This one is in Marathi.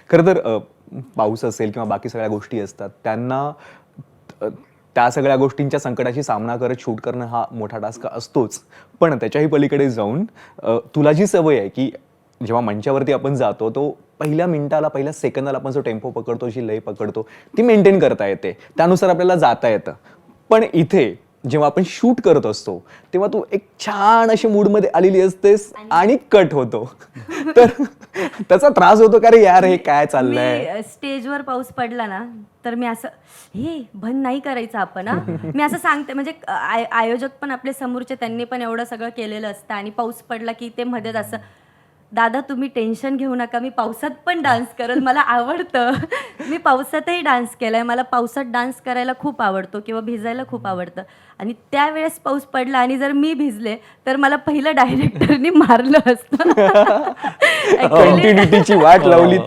खरं तर पाऊस असेल किंवा बाकी सगळ्या गोष्टी असतात, त्यांना त्या सगळ्या गोष्टींच्या संकटाशी सामना करत शूट करणं हा मोठा टास्क असतोच. पण त्याच्याही पलीकडे जाऊन तुला जी सवय आहे की जेव्हा मंचावरती आपण जातो, तो पहिल्या मिनिटाला, पहिल्या सेकंदाला आपण जो टेम्पो पकडतो, जी लय पकडतो, ती मेंटेन करता येते. त्यानुसार आपल्याला जाता येतं. पण इथे जेव्हा आपण शूट करत असतो, तेव्हा तू एक छान अशी मूडमध्ये आलेली असतेस आणि कट होतो. तर त्याचा त्रास होतो का रे यार, हे काय चाललंय? मी स्टेजवर पाऊस पडला ना, तर मी असं हे बंद नाही करायचं आपण हा. मी असं सांगते, म्हणजे आयोजक पण आपले समोरचे, त्यांनी पण एवढं सगळं केलेलं असतं आणि पाऊस पडला की ते मध्येच असं, दादा तुम्ही टेन्शन घेऊ नका, मी पावसात पण डान्स करेल, मला आवडतं. मी पावसातही डान्स केलाय, मला पावसात डान्स करायला खूप आवडतो किंवा भिजायला खूप आवडतं. आणि त्यावेळेस पाऊस पडला आणि जर मी भिजले तर मला पहिलं डायरेक्टरनी मारलं असतं. ॲक्च्युली कंटिन्युटीची वाट लावली.